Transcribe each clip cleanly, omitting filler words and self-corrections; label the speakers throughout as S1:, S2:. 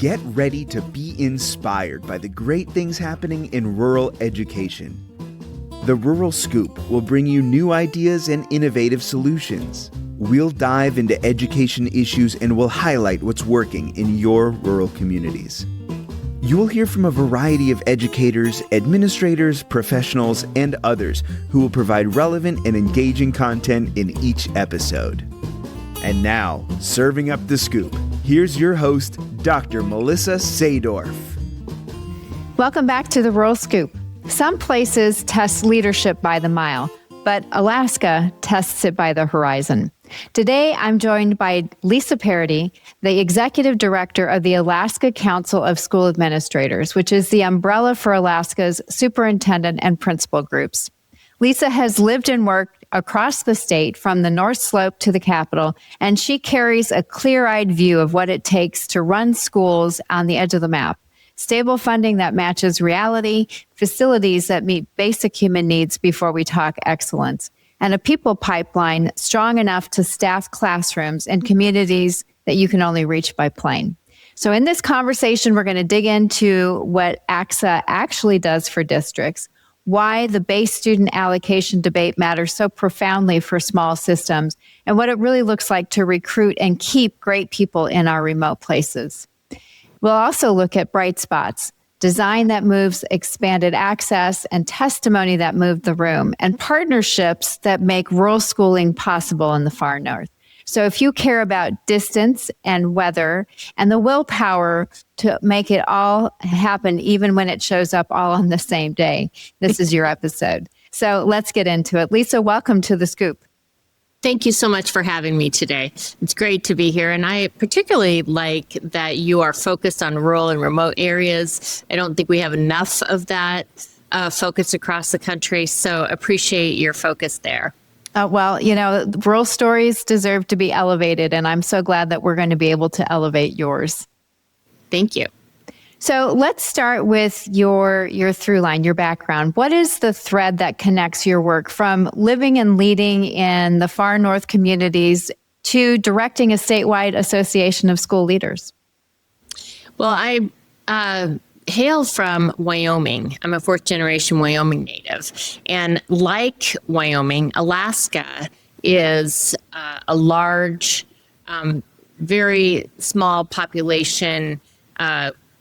S1: Get ready to be inspired by the great things happening in rural education. The Rural Scoop will bring you new ideas and innovative solutions. We'll dive into education issues and we'll highlight what's working in your rural communities. You'll hear from a variety of educators, administrators, professionals, and others who will provide relevant and engaging content in each episode. And now, serving up the scoop, here's your host, Dr. Melissa Sadorf.
S2: Welcome back to the Rural Scoop. Some places test leadership by the mile, but Alaska tests it by the horizon. Today, I'm joined by Lisa Parady, the Executive Director of the Alaska Council of School Administrators, which is the umbrella for Alaska's superintendent and principal groups. Lisa has lived and worked across the state from the North Slope to the Capitol, and she carries a clear-eyed view of what it takes to run schools on the edge of the map. Stable funding that matches reality, facilities that meet basic human needs before we talk excellence, and a people pipeline strong enough to staff classrooms in communities that you can only reach by plane. So in this conversation, we're going to dig into what ACSA actually does for districts, why the base student allocation debate matters so profoundly for small systems, and what it really looks like to recruit and keep great people in our remote places. We'll also look at bright spots, design that moves expanded access, and testimony that moved the room, and partnerships that make rural schooling possible in the far north. So if you care about distance and weather and the willpower to make it all happen, even when it shows up all on the same day, this is your episode. So let's get into it. Lisa, welcome to The Scoop.
S3: Thank you so much for having me today. It's great to be here. And I particularly like that you are focused on rural and remote areas. I don't think we have enough of that focus across the country. So appreciate your focus there.
S2: Well, you know, rural stories deserve to be elevated. And I'm so glad that we're going to be able to elevate yours.
S3: Thank you.
S2: So let's start with your through line, your background. What is the thread that connects your work from living and leading in the far north communities to directing a statewide association of school leaders?
S3: Well, I hail from Wyoming. I'm a fourth generation Wyoming native. And like Wyoming, Alaska is a large, very small population,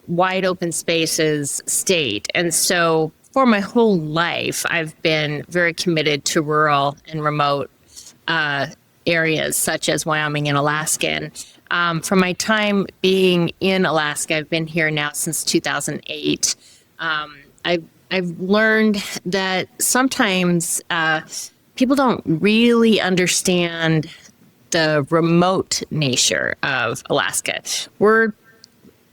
S3: wide open spaces state. And so for my whole life, I've been very committed to rural and remote areas such as Wyoming and Alaska. And from my time being in Alaska, I've been here now since 2008. I've learned that sometimes people don't really understand the remote nature of Alaska. We're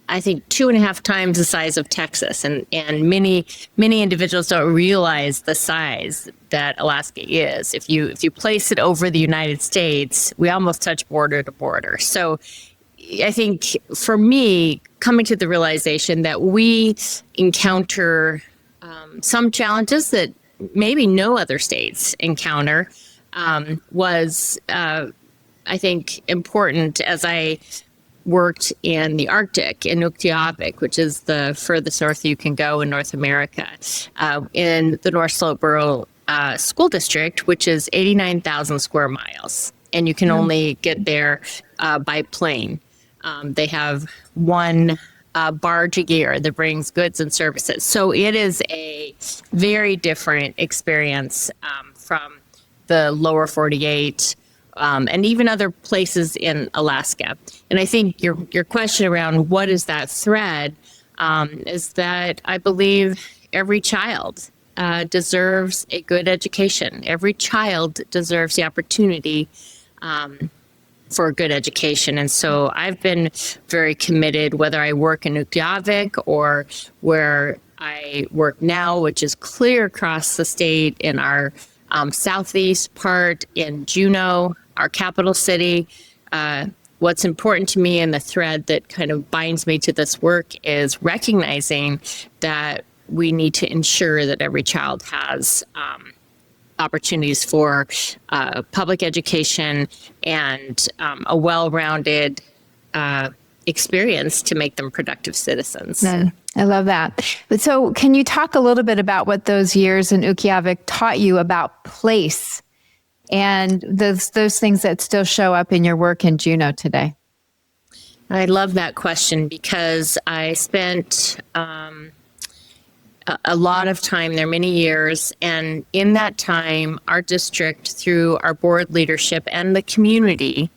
S3: I think 2.5 times the size of Texas, and many individuals don't realize the size that Alaska is. If you place it over the United States, we almost touch border to border. So I think for me, coming to the realization that we encounter some challenges that maybe no other states encounter was, I think, important as I worked in the Arctic, in 𝐂𝐤𝐤𝐤𝐿, which is the furthest north you can go in North America, in the North Slope Rural School District, which is 89,000 square miles. And you can only get there by plane. They have one barge a year that brings goods and services. So it is a very different experience from the lower 48 and even other places in Alaska. And I think your question around what is that thread is that I believe every child deserves a good education. Every child deserves the opportunity for a good education. And so I've been very committed, whether I work in 𝐂𝐤𝐤𝐤𝐿 or where I work now, which is clear across the state in our southeast part in Juneau, our capital city. What's important to me and the thread that kind of binds me to this work is recognizing that we need to ensure that every child has opportunities for public education and a well-rounded experience to make them productive citizens.
S2: I love that. But so can you talk a little bit about what those years in 𝐂𝐤𝐢𝐬𝐸 taught you about place and those things that still show up in your work in Juneau today?
S3: I love that question because I spent a lot of time there, many years, and in that time, our district, through our board leadership and the community,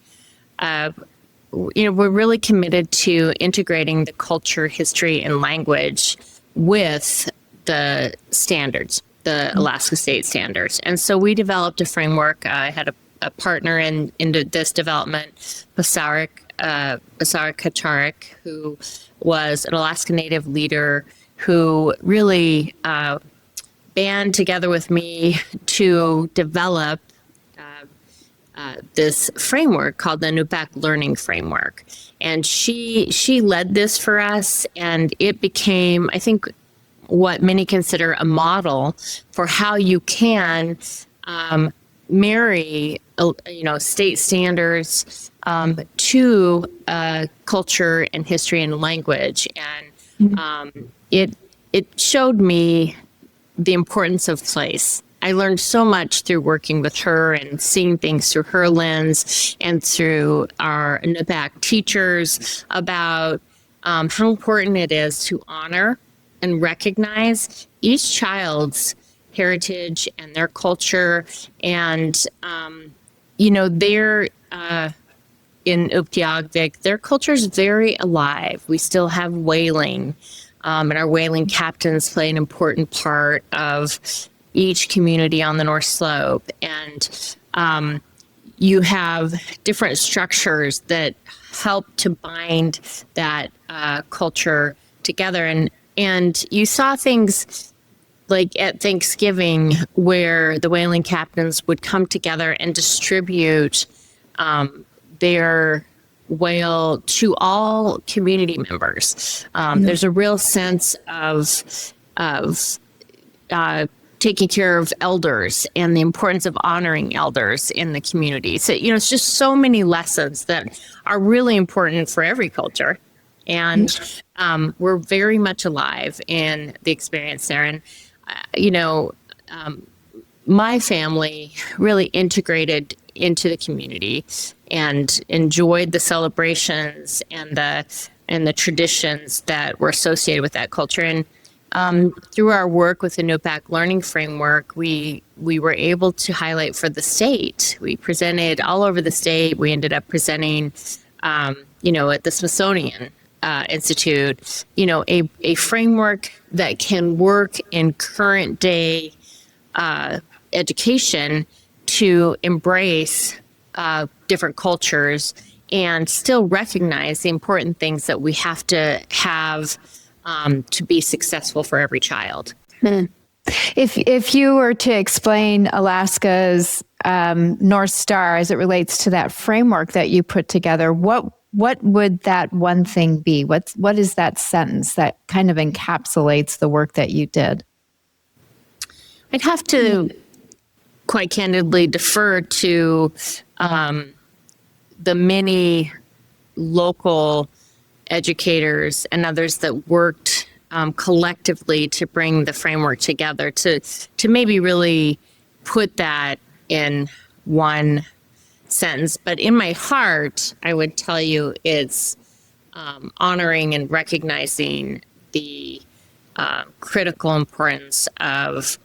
S3: we're really committed to integrating the culture, history, and language with the standards, the Alaska State standards. And so we developed a framework. I had a partner in this development, Basara Kacharik, who was an Alaska Native leader who really band together with me to develop this framework called the NuBE Learning Framework. And she led this for us, and it became, I think, what many consider a model for how you can marry, state standards to culture and history and language. And it showed me the importance of place. I learned so much through working with her and seeing things through her lens and through our NuBE teachers about how important it is to honor and recognize each child's heritage and their culture. And, they're in 𝐂𝐤𝐢𝐬𝐸𝐸, their culture is very alive. We still have whaling, and our whaling captains play an important part of each community on the North Slope. And you have different structures that help to bind that culture together. And you saw things like at Thanksgiving where the whaling captains would come together and distribute their whale to all community members. There's a real sense of taking care of elders and the importance of honoring elders in the community. So, it's just so many lessons that are really important for every culture. And we're very much alive in the experience there. And, my family really integrated into the community and enjoyed the celebrations and the traditions that were associated with that culture. And through our work with the NuBE Learning Framework, we were able to highlight for the state. We presented all over the state. We ended up presenting, at the Smithsonian Institute, a framework that can work in current day education to embrace different cultures and still recognize the important things that we have to have to be successful for every child.
S2: If you were to explain Alaska's North Star as it relates to that framework that you put together, what would that one thing be? What is that sentence that kind of encapsulates the work that you did?
S3: I'd have to quite candidly defer to the many local educators and others that worked collectively to bring the framework together to maybe really put that in one sentence. But in my heart, I would tell you it's honoring and recognizing the critical importance of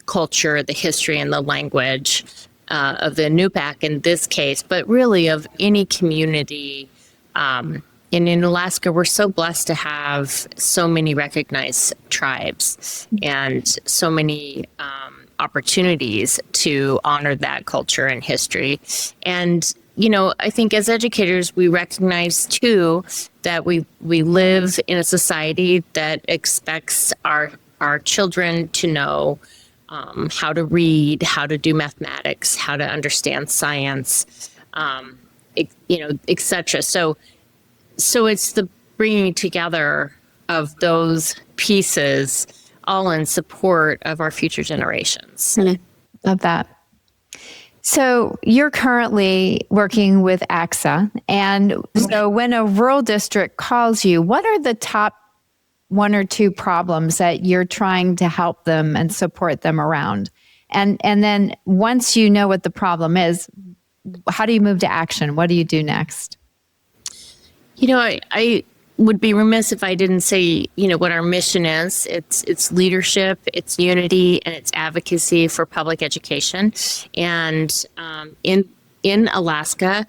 S3: culture, the history, and the language of the NuBE in this case, but really of any community. And in Alaska, we're so blessed to have so many recognized tribes and so many opportunities to honor that culture and history. And, I think as educators, we recognize too that we live in a society that expects our children to know how to read, how to do mathematics, how to understand science, et cetera. So it's the bringing together of those pieces all in support of our future generations.
S2: Love that. So you're currently working with ACSA. And so when a rural district calls you, what are the top 1 or 2 problems that you're trying to help them and support them around? And then once you know what the problem is, how do you move to action? What do you do next?
S3: I would be remiss if I didn't say, what our mission is. It's leadership, it's unity, and it's advocacy for public education. And in Alaska,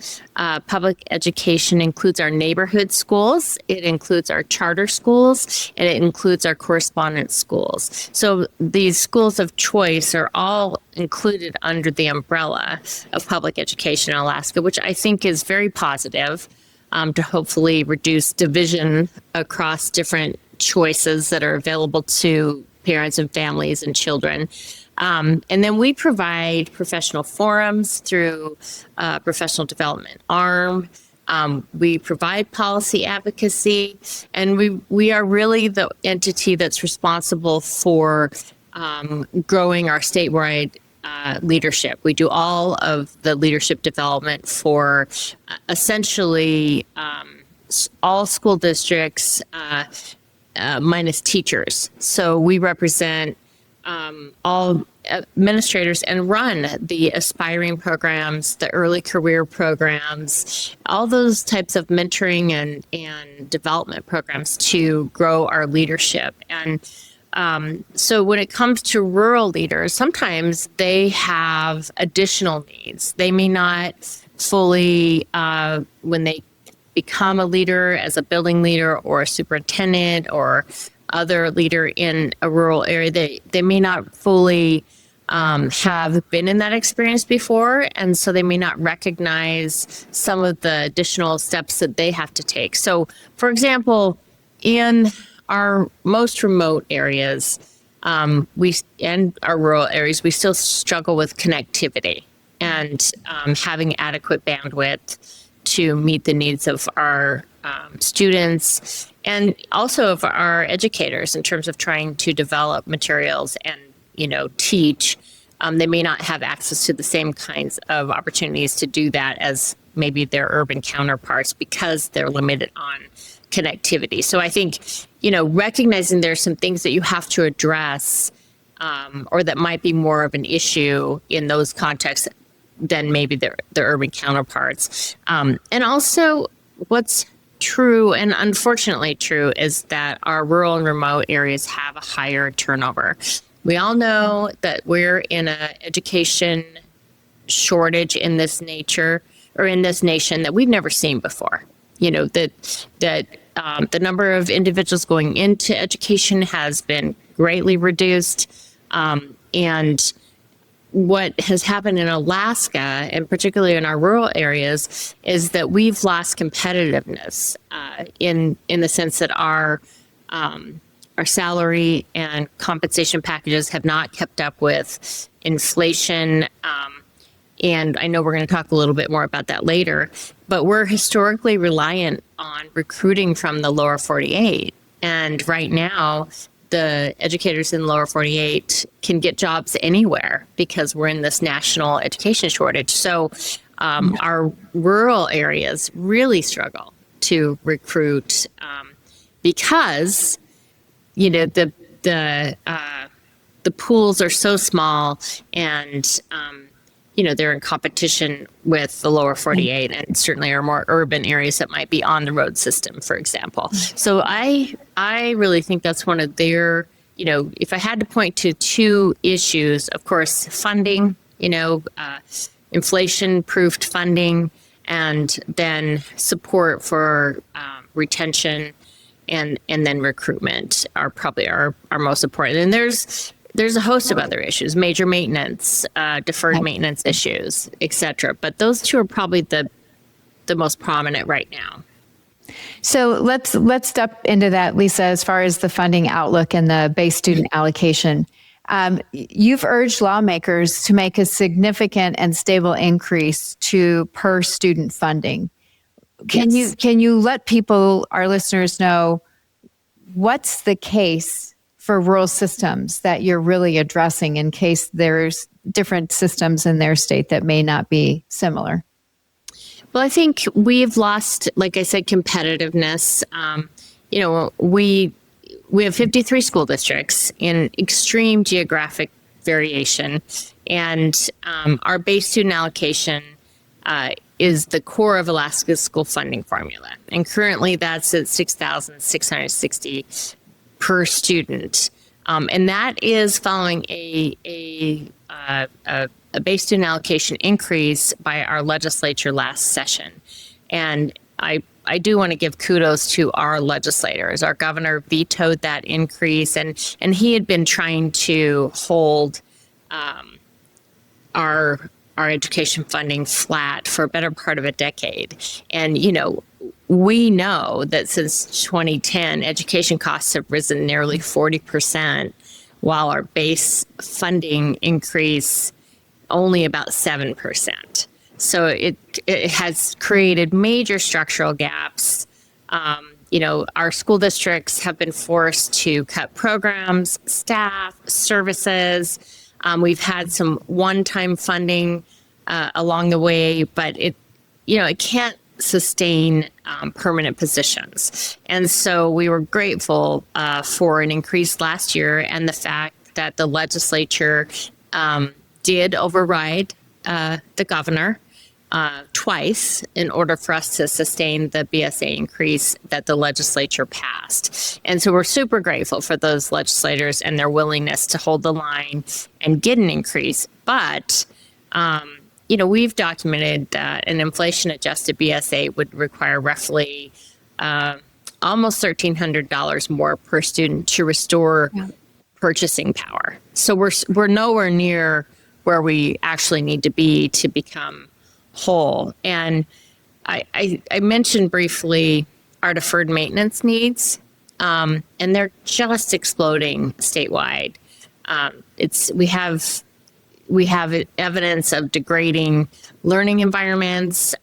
S3: public education includes our neighborhood schools, it includes our charter schools, and it includes our correspondence schools. So these schools of choice are all included under the umbrella of public education in Alaska, which I think is very positive. To hopefully reduce division across different choices that are available to parents and families and children. And then we provide professional forums through professional development arm. We provide policy advocacy, and we are really the entity that's responsible for growing our statewide leadership. We do all of the leadership development for essentially all school districts minus teachers. So we represent all administrators and run the aspiring programs, the early career programs, all those types of mentoring and development programs to grow our leadership. And so when it comes to rural leaders, sometimes they have additional needs. They may not fully, when they become a leader as a building leader or a superintendent or other leader in a rural area, they may not fully have been in that experience before. And so they may not recognize some of the additional steps that they have to take. So, for example, in our most remote areas, and our rural areas, we still struggle with connectivity and having adequate bandwidth to meet the needs of our students and also of our educators in terms of trying to develop materials and, teach. They may not have access to the same kinds of opportunities to do that as maybe their urban counterparts because they're limited on connectivity. So I think, recognizing there's some things that you have to address or that might be more of an issue in those contexts than maybe their urban counterparts. And also what's true and unfortunately true is that our rural and remote areas have a higher turnover. We all know that we're in an education shortage in this nature or in this nation that we've never seen before. The number of individuals going into education has been greatly reduced. And what has happened in Alaska, and particularly in our rural areas, is that we've lost competitiveness in the sense that our salary and compensation packages have not kept up with inflation. And I know we're going to talk a little bit more about that later, but we're historically reliant on recruiting from the lower 48. And right now, the educators in the lower 48 can get jobs anywhere because we're in this national education shortage. So our rural areas really struggle to recruit because, the pools are so small and they're in competition with the lower 48 and certainly are more urban areas that might be on the road system, for example. So I really think that's one of their, if I had to point to 2 issues, of course, funding, inflation-proofed funding, and then support for retention and then recruitment are probably our most important. And there's a host of other issues, major maintenance, deferred maintenance issues, et cetera. But those 2 are probably the most prominent right now.
S2: So let's step into that, Lisa, as far as the funding outlook and the base student allocation. You've urged lawmakers to make a significant and stable increase to per student funding. Can you let people, our listeners, know what's the case for rural systems that you're really addressing in case there's different systems in their state that may not be similar?
S3: Well, I think we've lost, like I said, competitiveness. We have 53 school districts in extreme geographic variation, and our base student allocation is the core of Alaska's school funding formula. And currently that's at $6,660 per student. And that is following a base student allocation increase by our legislature last session. And I do want to give kudos to our legislators. Our governor vetoed that increase, and he had been trying to hold our education funding flat for a better part of a decade. And, we know that since 2010, education costs have risen nearly 40%, while our base funding increase only about 7%. So it has created major structural gaps. Our school districts have been forced to cut programs, staff, services. We've had some one-time funding along the way, but it can't sustain permanent positions. And so we were grateful for an increase last year, and the fact that the legislature did override the governor twice in order for us to sustain the BSA increase that the legislature passed. And so we're super grateful for those legislators and their willingness to hold the line and get an increase. But, we've documented that an inflation-adjusted BSA would require roughly almost $1,300 more per student to restore purchasing power. So we're nowhere near where we actually need to be to become whole. And I mentioned briefly our deferred maintenance needs, and they're just exploding statewide. We have evidence of degrading learning environments,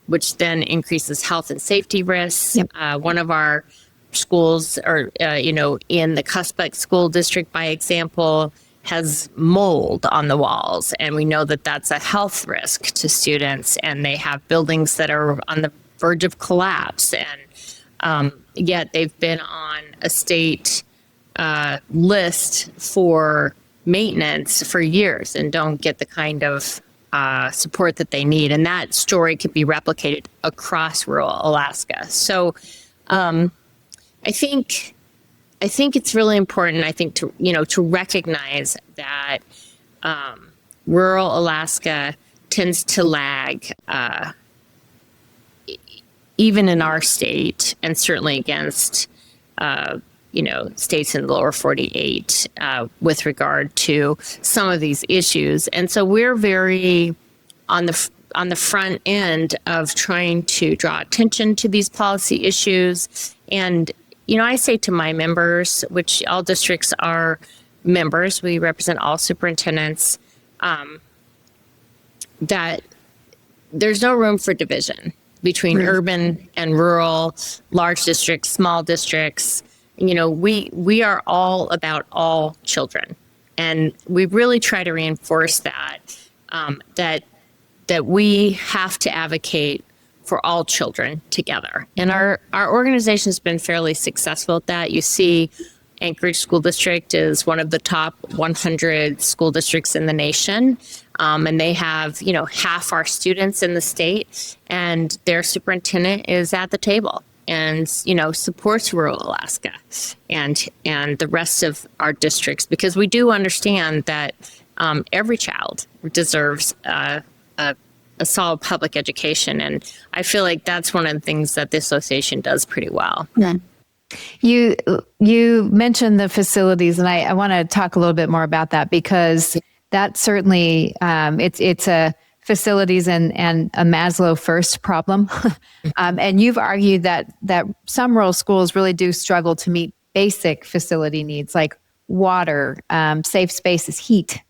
S3: which then increases health and safety risks. Yep. One of our schools, or in the Cuspec School District, by example, has mold on the walls, and we know that that's a health risk to students, and they have buildings that are on the verge of collapse, and yet they've been on a state list for maintenance for years and don't get the kind of support that they need. And that story could be replicated across rural Alaska. So I think it's really important, to recognize that rural Alaska tends to lag, even in our state, and certainly against states in the lower 48 with regard to some of these issues. And so we're very on the front end of trying to draw attention to these policy issues. And I say to my members, which all districts are members, we represent all superintendents, that there's no room for division between urban and rural, large districts, small districts. We are all about all children. And we really try to reinforce that, that we have to advocate for all children together. And our organization has been fairly successful at that. You see, Anchorage School District is one of the top 100 school districts in the nation. And they have, half our students in the state, and their superintendent is at the table and, supports rural Alaska and the rest of our districts, because we do understand that every child deserves a solid public education. And I feel like that's one of the things that the association does pretty well.
S2: Yeah. You mentioned the facilities, and I want to talk a little bit more about that, because that certainly it's a facilities and a Maslow first problem. And you've argued that some rural schools really do struggle to meet basic facility needs like water, safe spaces, heat,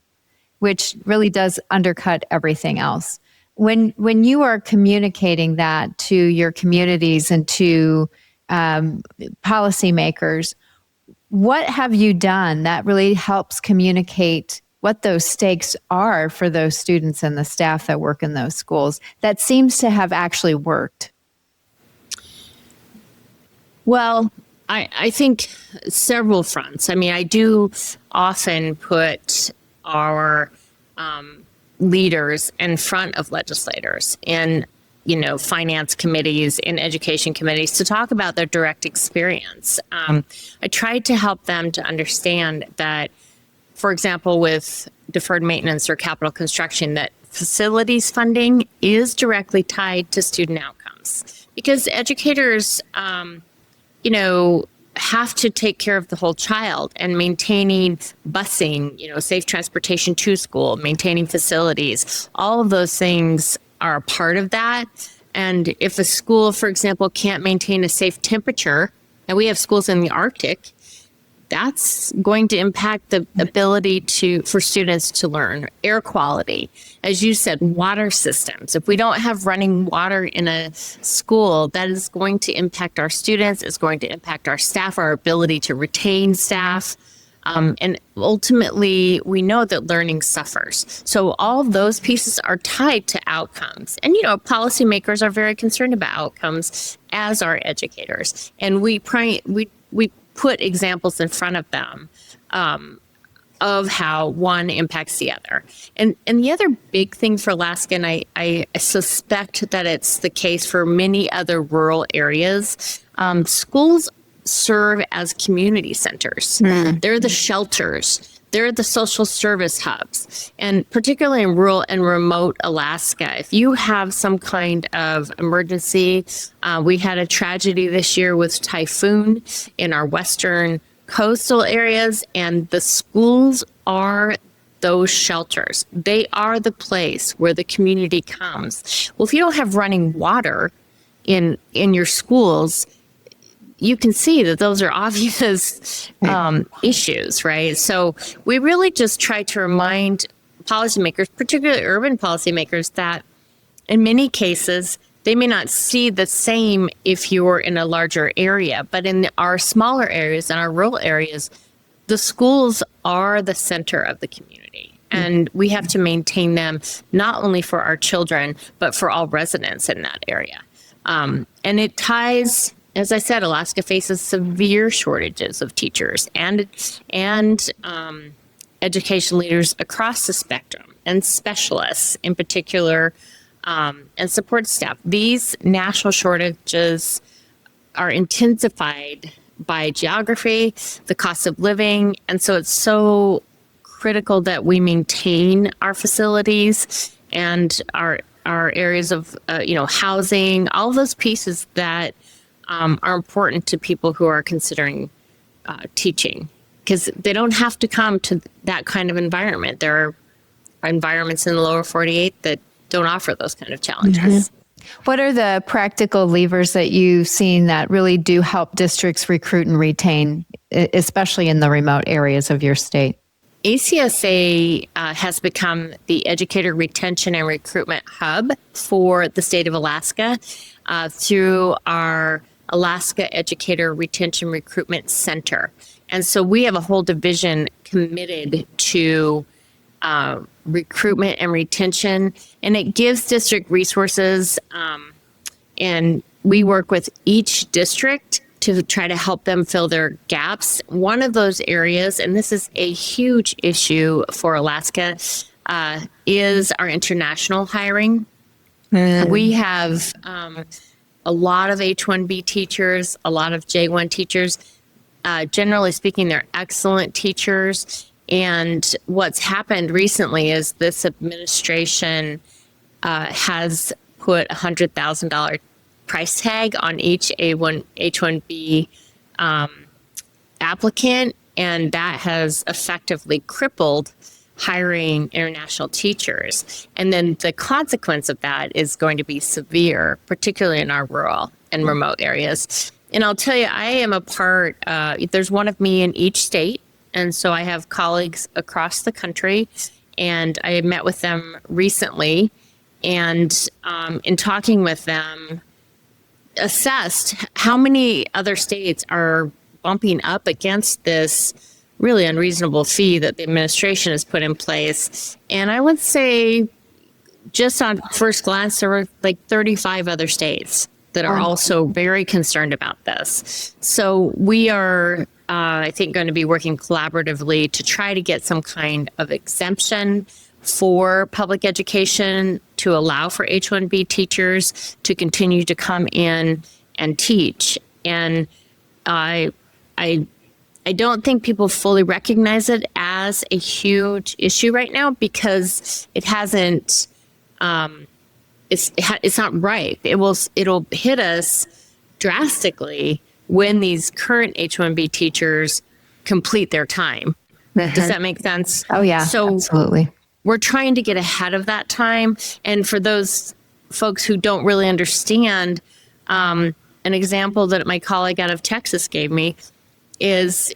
S2: which really does undercut everything else. When you are communicating that to your communities and to policymakers, What have you done that really helps communicate what those stakes are for those students and the staff that work in those schools that seems to have actually worked?
S3: Well, I think several fronts. I mean, I do often put our leaders in front of legislators and, finance committees and education committees to talk about their direct experience. I tried to help them to understand that, for example, with deferred maintenance or capital construction, that facilities funding is directly tied to student outcomes because educators, have to take care of the whole child, and maintaining busing, safe transportation to school, maintaining facilities, all of those things are a part of that. And if a school, for example, can't maintain a safe temperature, and we have schools in the Arctic, that's going to impact the ability for students to learn. Air quality, as you said, water systems. If we don't have running water in a school, that is going to impact our students, it's going to impact our staff, our ability to retain staff. And ultimately, we know that learning suffers. So all of those pieces are tied to outcomes. And, policymakers are very concerned about outcomes, as are educators. And we put examples in front of them of how one impacts the other. And the other big thing for Alaska, and I suspect that it's the case for many other rural areas, schools serve as community centers. They're the shelters. They're the social service hubs. And particularly in rural and remote Alaska, if you have some kind of emergency, we had a tragedy this year with typhoon in our western coastal areas, and the schools are those shelters. They are the place where the community comes. Well, if you don't have running water in your schools, you can see that those are obvious issues, right? So we really just try to remind policymakers, particularly urban policymakers, that in many cases, they may not see the same if you're in a larger area, but in our smaller areas, in our rural areas, the schools are the center of the community. And we have to maintain them not only for our children, but for all residents in that area. And it ties... As I said, Alaska faces severe shortages of teachers and education leaders across the spectrum, and specialists in particular, and support staff. These national shortages are intensified by geography, the cost of living, and so it's so critical that we maintain our facilities and our areas of housing, all those pieces that are important to people who are considering teaching, because they don't have to come to that kind of environment. There are environments in the lower 48 that don't offer those kind of challenges.
S2: What are the practical levers that you've seen that really do help districts recruit and retain, especially in the remote areas of your state?
S3: ACSA has become the educator retention and recruitment hub for the state of Alaska through our Alaska Educator Retention Recruitment Center. And so we have a whole division committed to recruitment and retention, and it gives district resources, and we work with each district to try to help them fill their gaps. One of those areas, and this is a huge issue for Alaska, is our international hiring. We have a lot of H-1B teachers, a lot of J-1 teachers. Generally speaking, they're excellent teachers. And what's happened recently is this administration has put a $100,000 price tag on each H-1B applicant, and that has effectively crippled hiring international teachers. And then the consequence of that is going to be severe, particularly in our rural and remote areas. And I'll tell you, I am a part, there's one of me in each state. And so I have colleagues across the country, and I met with them recently, and in talking with them, assessed how many other states are bumping up against this really unreasonable fee that the administration has put in place. And I would say just on first glance, there were like 35 other states that are also very concerned about this. So we are, I think, going to be working collaboratively to try to get some kind of exemption for public education to allow for H-1B teachers to continue to come in and teach. And I don't think people fully recognize it as a huge issue right now because it hasn't. It's not ripe. It'll hit us drastically when these current H-1B teachers complete their time. Does that make sense?
S2: Oh yeah,
S3: so
S2: absolutely.
S3: We're trying to get ahead of that time. And for those folks who don't really understand, an example that my colleague out of Texas gave me is,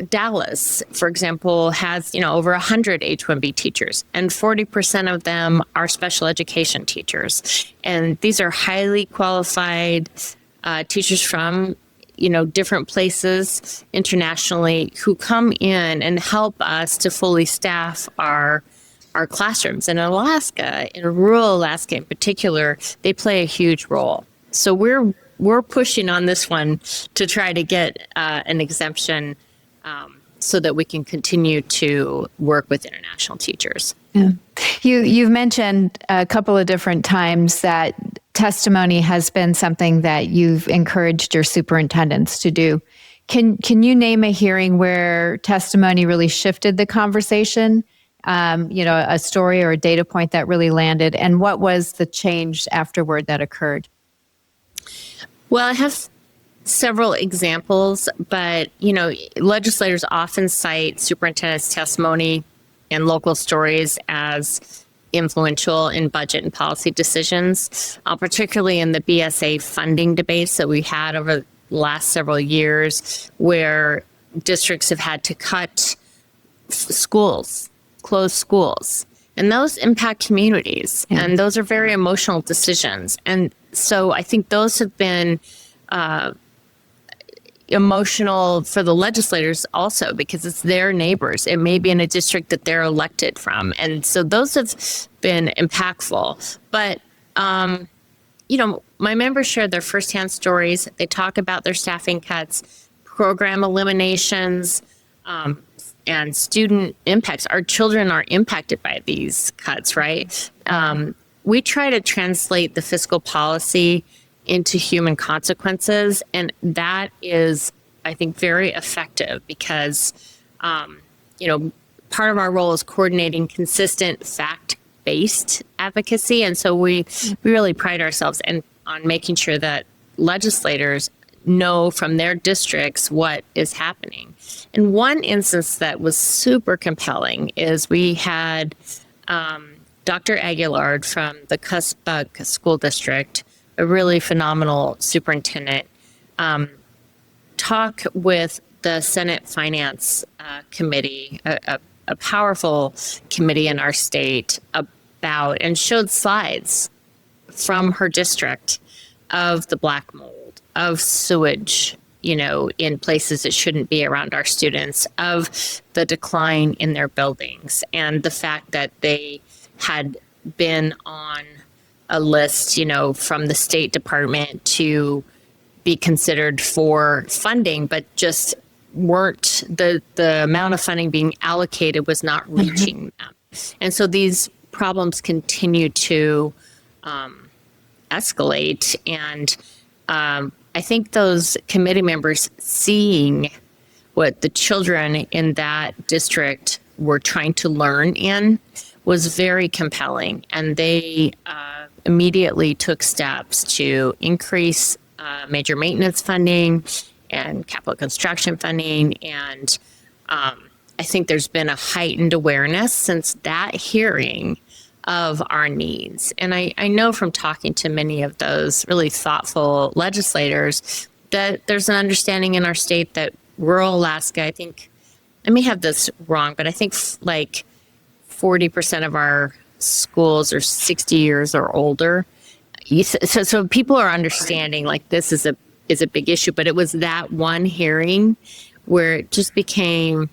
S3: Dallas, for example, has, over 100 H-1B teachers, and 40% of them are special education teachers. And these are highly qualified teachers from, different places internationally who come in and help us to fully staff our classrooms. In Alaska, in rural Alaska in particular, they play a huge role. So we're pushing on this one to try to get an exemption so that we can continue to work with international teachers.
S2: Yeah. You've mentioned a couple of different times that testimony has been something that you've encouraged your superintendents to do. Can you name a hearing where testimony really shifted the conversation? A story or a data point that really landed, and what was the change afterward that occurred?
S3: Well, I have several examples, but, legislators often cite superintendent's testimony and local stories as influential in budget and policy decisions, particularly in the BSA funding debates that we had over the last several years, where districts have had to cut schools, close schools, and those impact communities, and those are very emotional decisions. And so I think those have been emotional for the legislators also because it's their neighbors. It may be in a district that they're elected from. And so those have been impactful. But, my members shared their firsthand stories. They talk about their staffing cuts, program eliminations, and student impacts. Our children are impacted by these cuts, right? We try to translate the fiscal policy into human consequences. And that is, I think, very effective because, part of our role is coordinating consistent fact-based advocacy. And so we really pride ourselves on making sure that legislators know from their districts what is happening. And one instance that was super compelling is we had Dr. Aguillard from the Cuspug School District, a really phenomenal superintendent, talk with the Senate Finance Committee, a powerful committee in our state, about and showed slides from her district of the black mold, of sewage, in places it shouldn't be around our students, of the decline in their buildings, and the fact that they had been on a list, from the State Department to be considered for funding, but just weren't, the amount of funding being allocated was not reaching them. And so these problems continue to escalate. And I think those committee members seeing what the children in that district were trying to learn in was very compelling. And they immediately took steps to increase major maintenance funding and capital construction funding. And I think there's been a heightened awareness since that hearing of our needs. And I know from talking to many of those really thoughtful legislators that there's an understanding in our state that rural Alaska, I think, I may have this wrong, but I think like 40% of our schools are 60 years or older. So people are understanding like this is a is a big issue, but it was that one hearing where it just became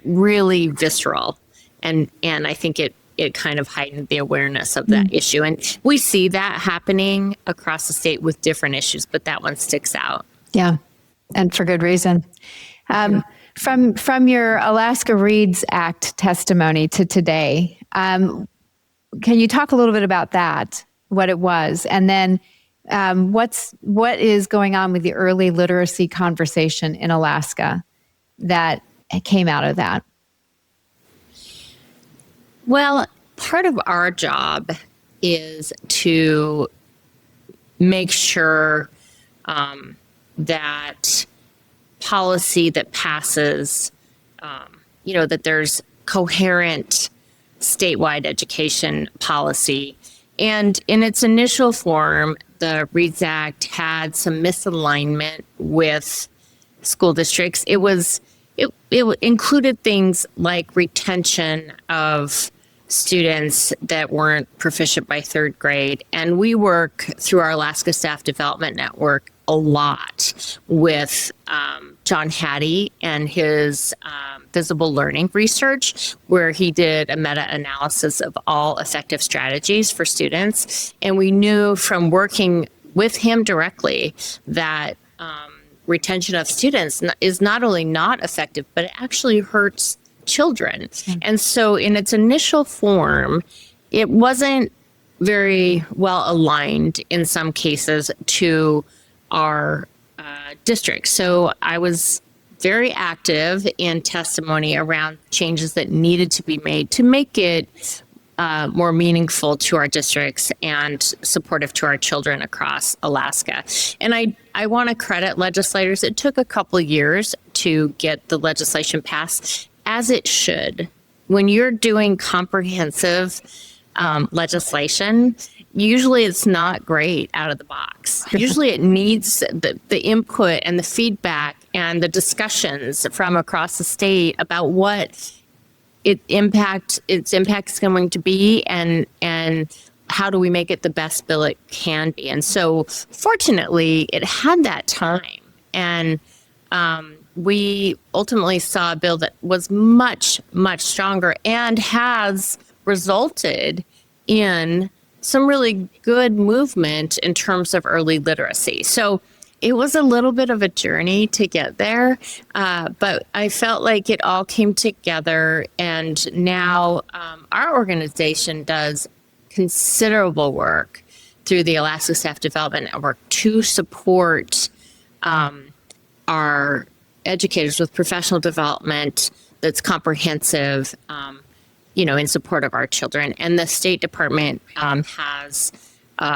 S3: really visceral. And I think it kind of heightened the awareness of that issue. And we see that happening across the state with different issues, but that one sticks out.
S2: Yeah, and for good reason. From your Alaska Reads Act testimony to today, can you talk a little bit about that, what it was, and then what is going on with the early literacy conversation in Alaska that came out of that?
S3: Well, part of our job is to make sure that policy that passes, that there's coherent statewide education policy. And in its initial form, the READS Act had some misalignment with school districts. It included things like retention of students that weren't proficient by third grade. And we work through our Alaska Staff Development Network a lot with John Hattie and his visible learning research, where he did a meta-analysis of all effective strategies for students. And we knew from working with him directly that retention of students is not only not effective, but it actually hurts children. And so in its initial form, it wasn't very well aligned in some cases to our district. So I was very active in testimony around changes that needed to be made to make it more meaningful to our districts and supportive to our children across Alaska. And I want to credit legislators. It took a couple of years to get the legislation passed, as it should. When you're doing comprehensive legislation, usually it's not great out of the box. Usually it needs the input and the feedback and the discussions from across the state about what its impact is going to be and how do we make it the best bill it can be. And so fortunately, it had that time. And we ultimately saw a bill that was much, much stronger and has resulted in some really good movement in terms of early literacy. So it was a little bit of a journey to get there, but I felt like it all came together. And now our organization does considerable work through the Alaska Staff Development Network to support our educators with professional development that's comprehensive, in support of our children. And the State Department has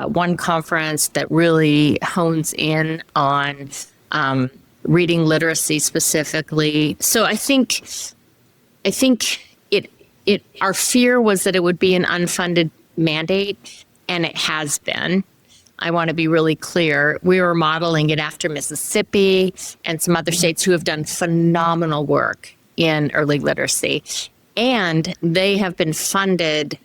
S3: one conference that really hones in on reading literacy specifically. So I think our fear was that it would be an unfunded mandate, and it has been. I want to be really clear. We were modeling it after Mississippi and some other states who have done phenomenal work in early literacy. And they have been funded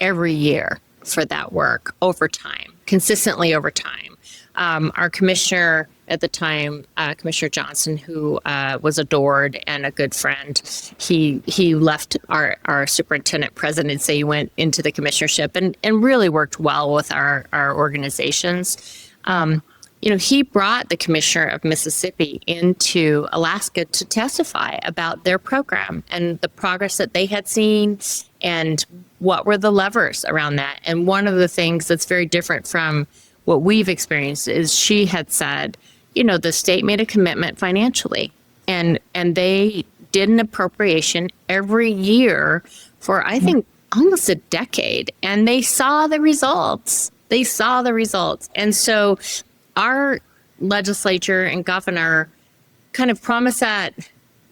S3: every year for that work over time, consistently over time. Our commissioner at the time, Commissioner Johnson, who was adored and a good friend, he left our superintendent presidency, went into the commissionership and really worked well with our organizations. He brought the commissioner of Mississippi into Alaska to testify about their program and the progress that they had seen and what were the levers around that. And one of the things that's very different from what we've experienced is she had said, the state made a commitment financially and they did an appropriation every year for, I think, almost a decade. And they saw the results. And so our legislature and governor kind of promised that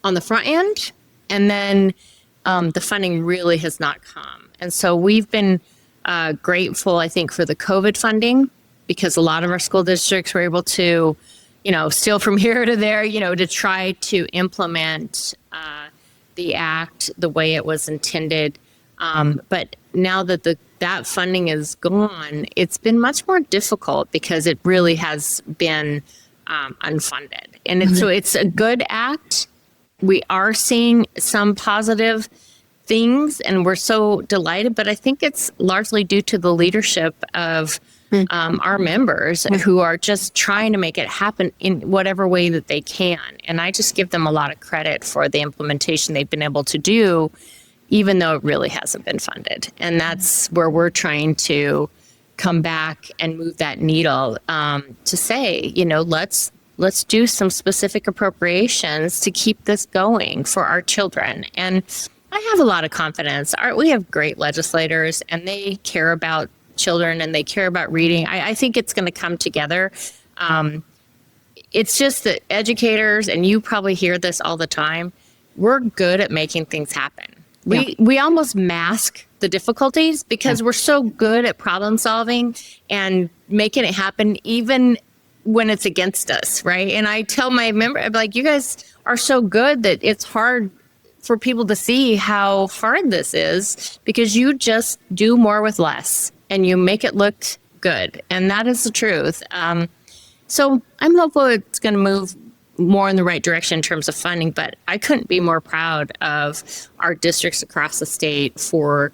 S3: on the front end, and then the funding really has not come. And so we've been grateful, I think, for the COVID funding, because a lot of our school districts were able to, steal from here to there, to try to implement the act the way it was intended. But now that that funding is gone, it's been much more difficult because it really has been unfunded. And so it's a good act. We are seeing some positive things, and we're so delighted, but I think it's largely due to the leadership of our members who are just trying to make it happen in whatever way that they can. And I just give them a lot of credit for the implementation they've been able to do, even though it really hasn't been funded. And that's where we're trying to come back and move that needle to say, let's do some specific appropriations to keep this going for our children. And I have a lot of confidence. We have great legislators, and they care about children and they care about reading. I think it's going to come together. It's just that educators, and you probably hear this all the time, we're good at making things happen. We almost mask the difficulties because we're so good at problem solving and making it happen even when it's against us, right? And I tell my members, I'm like, you guys are so good that it's hard for people to see how hard this is because you just do more with less and you make it look good. And that is the truth. So I'm hopeful it's going to move more in the right direction in terms of funding, but I couldn't be more proud of our districts across the state for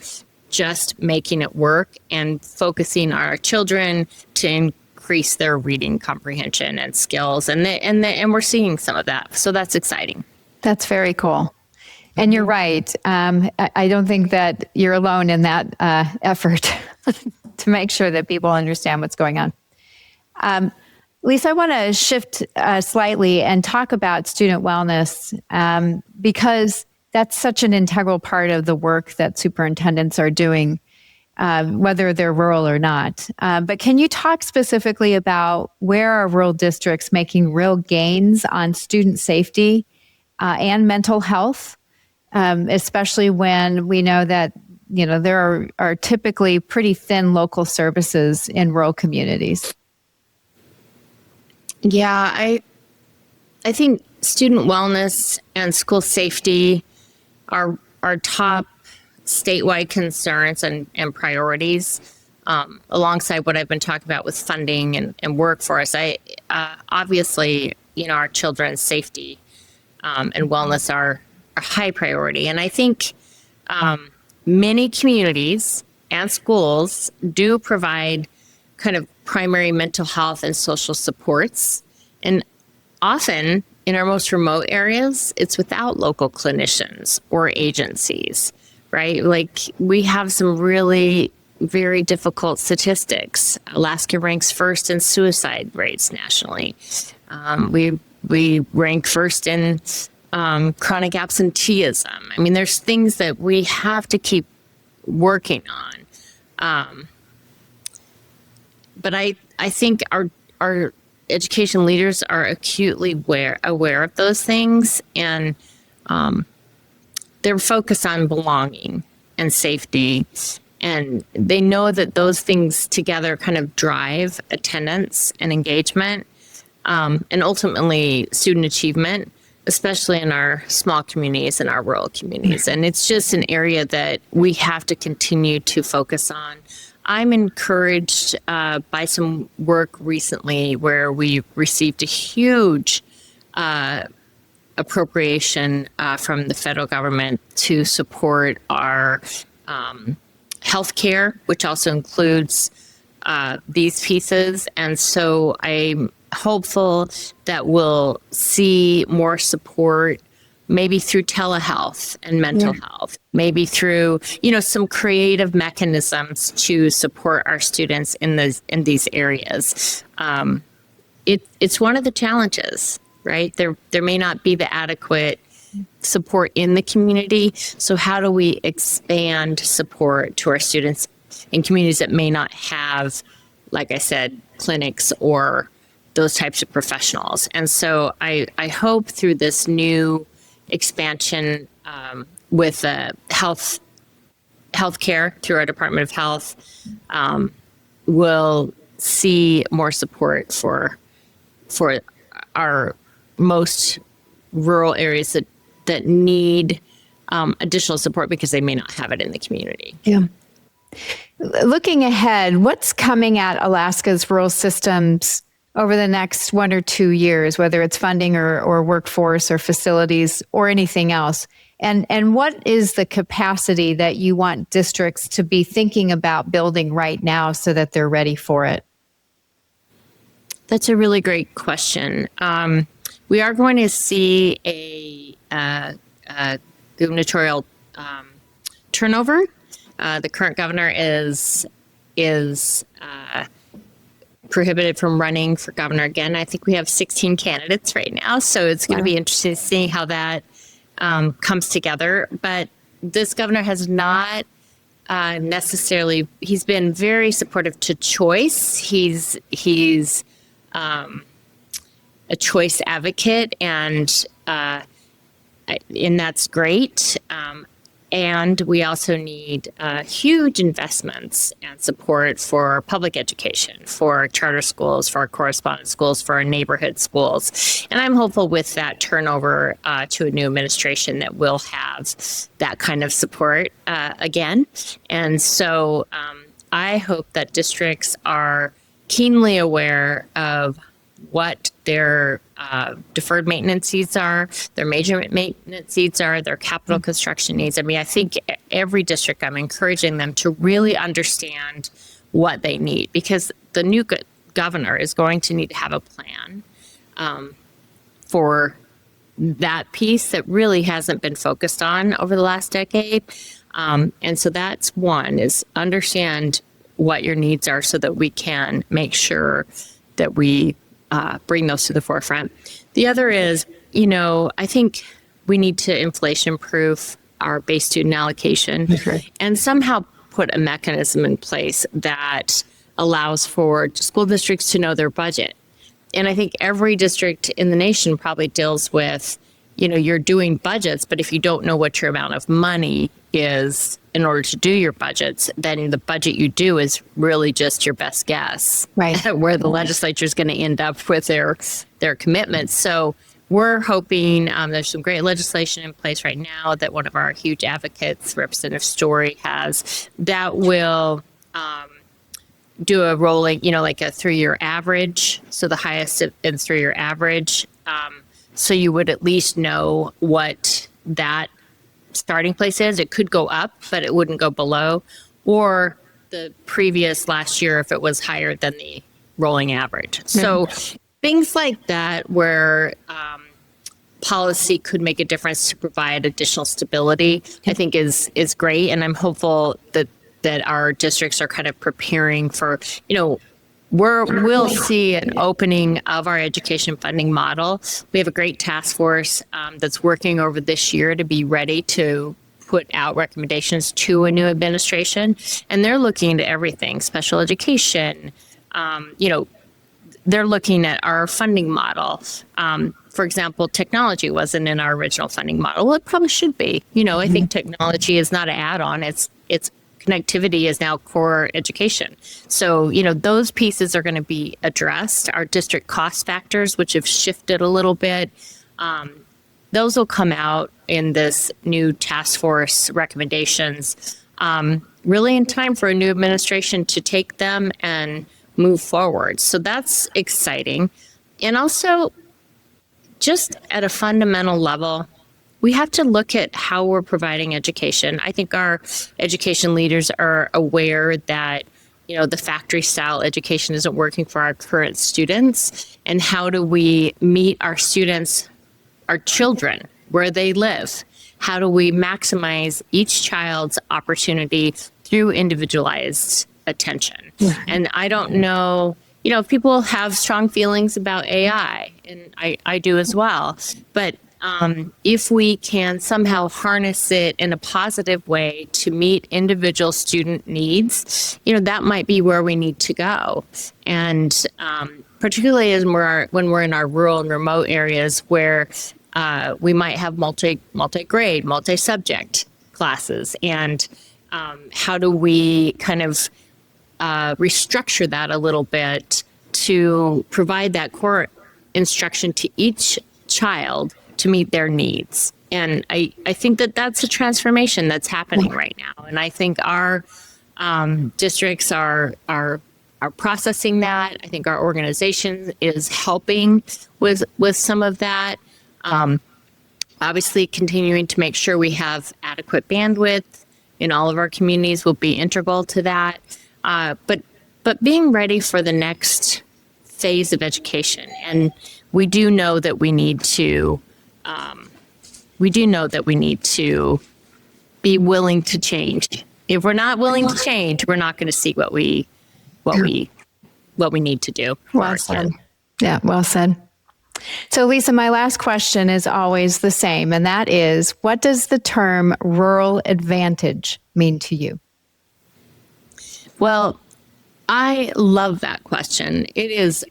S3: just making it work and focusing on our children to increase their reading comprehension and skills. And we're seeing some of that. So that's exciting.
S2: That's very cool. And you're right. I don't think that you're alone in that effort to make sure that people understand what's going on. Lisa, I want to shift slightly and talk about student wellness because that's such an integral part of the work that superintendents are doing, whether they're rural or not. But can you talk specifically about where are rural districts making real gains on student safety and mental health, especially when we know that there are typically pretty thin local services in rural communities?
S3: Yeah, I think student wellness and school safety are our top statewide concerns and priorities, alongside what I've been talking about with funding and workforce. Obviously, our children's safety and wellness are a high priority. And I think many communities and schools do provide kind of primary mental health and social supports. And often in our most remote areas, it's without local clinicians or agencies, right? Like we have some really very difficult statistics. Alaska ranks first in suicide rates nationally. We rank first in chronic absenteeism. I mean, there's things that we have to keep working on. But I think our education leaders are acutely aware of those things, and they're focused on belonging and safety, and they know that those things together kind of drive attendance and engagement, and ultimately student achievement, especially in our small communities and our rural communities. And it's just an area that we have to continue to focus on. I'm encouraged by some work recently where we received a huge appropriation from the federal government to support our healthcare, which also includes these pieces. And so I'm hopeful that we'll see more support, maybe through telehealth and mental health, maybe through, some creative mechanisms to support our students in these areas. It's one of the challenges, right? There may not be the adequate support in the community. So how do we expand support to our students in communities that may not have, like I said, clinics or those types of professionals? And so I hope through this new expansion with healthcare through our Department of Health, we'll see more support for our most rural areas that need additional support because they may not have it in the community.
S2: Yeah. Looking ahead, what's coming at Alaska's rural systems over the next 1 or 2 years, whether it's funding or workforce or facilities or anything else? And what is the capacity that you want districts to be thinking about building right now so that they're ready for it?
S3: That's a really great question. We are going to see a gubernatorial turnover. The current governor is prohibited from running for governor again. I think we have 16 candidates right now, so it's going to be interesting to see how that comes together. But this governor has not necessarily. He's been very supportive to choice. He's a choice advocate, and that's great. And we also need huge investments and support for public education, for charter schools, for our correspondence schools, for our neighborhood schools. And I'm hopeful with that turnover to a new administration that will have that kind of support again. And so I hope that districts are keenly aware of what their deferred maintenance needs are, their major maintenance needs are, their capital construction needs. I mean, I think every district, I'm encouraging them to really understand what they need, because the new governor is going to need to have a plan for that piece that really hasn't been focused on over the last decade. And so that's one, is understand what your needs are so that we can make sure that we bring those to the forefront. The other is, I think we need to inflation-proof our base student allocation and somehow put a mechanism in place that allows for school districts to know their budget. And I think every district in the nation probably deals with, you're doing budgets, but if you don't know what your amount of money is in order to do your budgets, then the budget you do is really just your best guess, right? Where the legislature is going to end up with their commitments. So we're hoping there's some great legislation in place right now that one of our huge advocates, Representative Story, has that will do a rolling, like a 3-year average. So the highest in 3-year average. So you would at least know what that starting place is. It could go up, but it wouldn't go below, or the previous last year if it was higher than the rolling average. So things like that where policy could make a difference to provide additional stability, I think is great. And I'm hopeful that our districts are kind of preparing for, we'll see an opening of our education funding model. We have a great task force that's working over this year to be ready to put out recommendations to a new administration. And they're looking into everything, special education. They're looking at our funding model. For example, technology wasn't in our original funding model. Well, it probably should be. I think technology is not an add-on. It's connectivity is now core education. So, those pieces are going to be addressed. Our district cost factors, which have shifted a little bit, those will come out in this new task force recommendations, really in time for a new administration to take them and move forward. So that's exciting. And also, just at a fundamental level, we have to look at how we're providing education. I think our education leaders are aware that, the factory style education isn't working for our current students. And how do we meet our students, our children, where they live? How do we maximize each child's opportunity through individualized attention? And I don't know, if people have strong feelings about AI, and I do as well, but if we can somehow harness it in a positive way to meet individual student needs, that might be where we need to go. And particularly as when we're in our rural and remote areas where we might have multi-grade, multi-subject classes. And how do we kind of restructure that a little bit to provide that core instruction to each child to meet their needs? And I think that that's a transformation that's happening right now. And I think our Districts are processing that. I think our organization is helping with some of that. Obviously, continuing to make sure we have adequate bandwidth in all of our communities will be integral to that. But being ready for the next phase of education, and we do know that we need to. Be willing to change. If we're not willing to change, we're not going to see what we need to do.
S2: Well said. Yeah, well said. So, Lisa, my last question is always the same, and that is, what does the term rural advantage mean to you?
S3: Well, I love that question. It is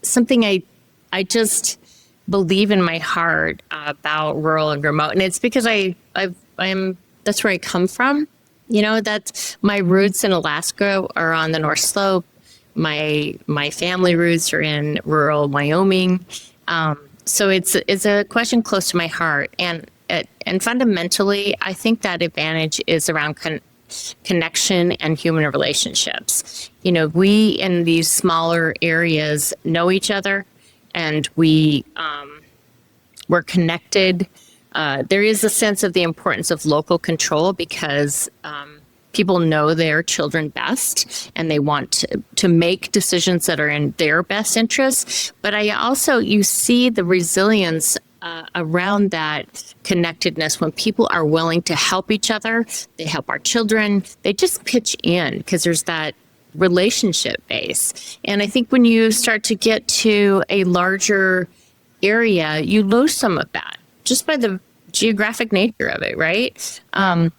S3: something I just believe in my heart about rural and remote, and it's because that's where I come from. That's my roots in Alaska are on the North Slope. My family roots are in rural Wyoming. So it's a question close to my heart, and fundamentally, I think that advantage is around connection and human relationships. We in these smaller areas know each other, and we're connected. There is a sense of the importance of local control because people know their children best and they want to make decisions that are in their best interests. But you see the resilience around that connectedness when people are willing to help each other. They help our children. They just pitch in because there's that relationship base. And I think when you start to get to a larger area, you lose some of that just by the geographic nature of it, right?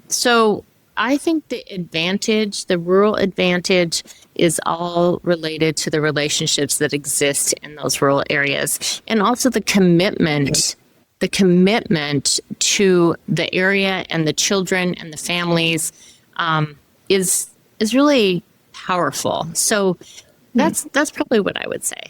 S3: So I think the rural advantage is all related to the relationships that exist in those rural areas. And also the commitment to the area and the children and the families is really powerful. So that's probably what I would say.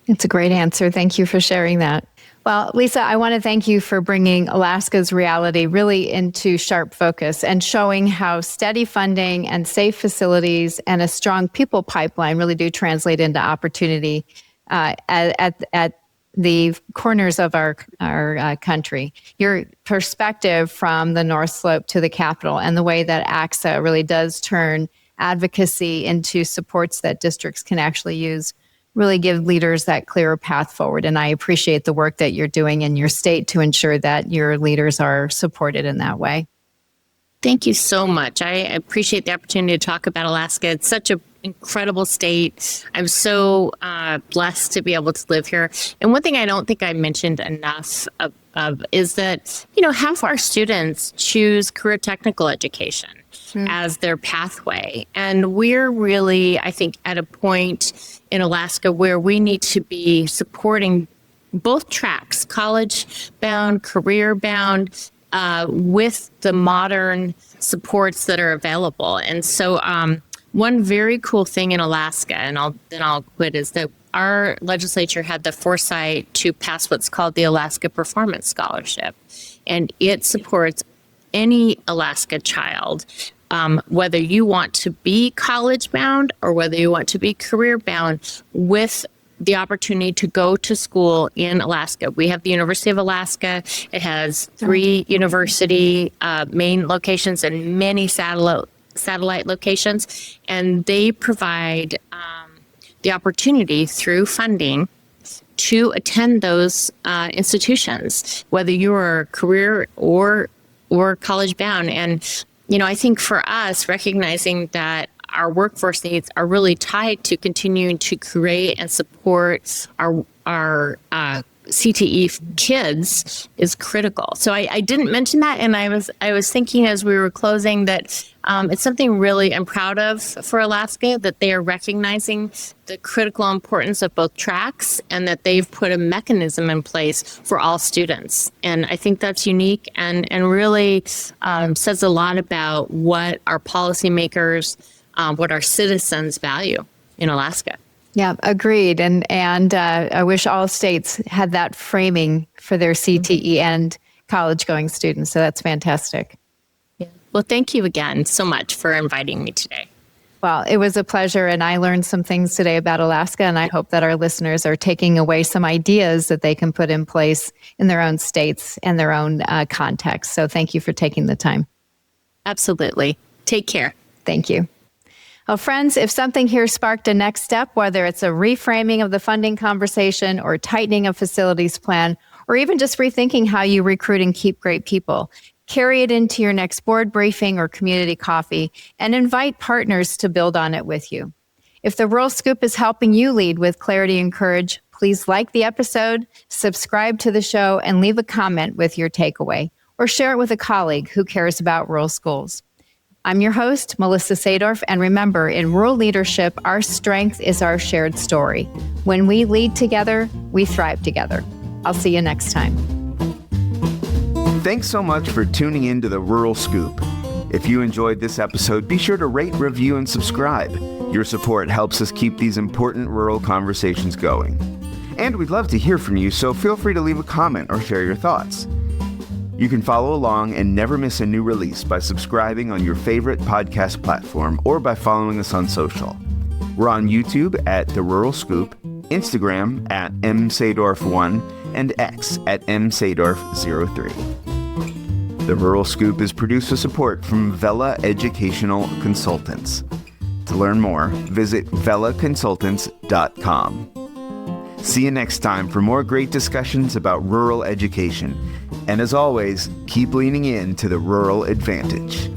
S2: It's a great answer. Thank you for sharing that. Well, Lisa, I want to thank you for bringing Alaska's reality really into sharp focus and showing how steady funding and safe facilities and a strong people pipeline really do translate into opportunity at the corners of our country. Your perspective from the North Slope to the Capitol and the way that ACSA really does turn advocacy into supports that districts can actually use really give leaders that clearer path forward. And I appreciate the work that you're doing in your state to ensure that your leaders are supported in that way.
S3: Thank you so much. I appreciate the opportunity to talk about Alaska. It's such an incredible state. I'm so blessed to be able to live here. And one thing I don't think I mentioned enough of is that, half our students choose career technical education as their pathway. And we're really, I think, at a point in Alaska where we need to be supporting both tracks, college-bound, career-bound, with the modern supports that are available. And so one very cool thing in Alaska, and I'll quit, is that our legislature had the foresight to pass what's called the Alaska Performance Scholarship. And it supports any Alaska child, whether you want to be college-bound or whether you want to be career-bound, with the opportunity to go to school in Alaska. We have the University of Alaska. It has 3 university main locations and many satellite locations, and they provide the opportunity through funding to attend those institutions, whether you're career or college bound. And I think for us, recognizing that our workforce needs are really tied to continuing to create and support our CTE kids is critical. So I didn't mention that, and I was thinking as we were closing that it's something really I'm proud of for Alaska, that they are recognizing the critical importance of both tracks and that they've put a mechanism in place for all students. And I think that's unique and really says a lot about what our policymakers, what our citizens value in Alaska.
S2: Yeah, agreed. And I wish all states had that framing for their CTE and college-going students. So that's fantastic.
S3: Yeah. Well, thank you again so much for inviting me today.
S2: Well, it was a pleasure, and I learned some things today about Alaska, and I hope that our listeners are taking away some ideas that they can put in place in their own states and their own context. So thank you for taking the time.
S3: Absolutely. Take care.
S2: Thank you. Well, friends, if something here sparked a next step, whether it's a reframing of the funding conversation or tightening a facilities plan, or even just rethinking how you recruit and keep great people, carry it into your next board briefing or community coffee and invite partners to build on it with you. If the Rural Scoop is helping you lead with clarity and courage, please like the episode, subscribe to the show, and leave a comment with your takeaway, or share it with a colleague who cares about rural schools. I'm your host, Melissa Sadorf, and remember, in rural leadership, our strength is our shared story. When we lead together, we thrive together. I'll see you next time.
S1: Thanks so much for tuning in to the Rural Scoop. If you enjoyed this episode, be sure to rate, review, and subscribe. Your support helps us keep these important rural conversations going. And we'd love to hear from you, so feel free to leave a comment or share your thoughts. You can follow along and never miss a new release by subscribing on your favorite podcast platform or by following us on social. We're on YouTube at The Rural Scoop, Instagram at msadorf1, and X at msadorf03. The Rural Scoop is produced with support from Vela Educational Consultants. To learn more, visit velaconsultants.com. See you next time for more great discussions about rural education. And as always, keep leaning in to the rural advantage.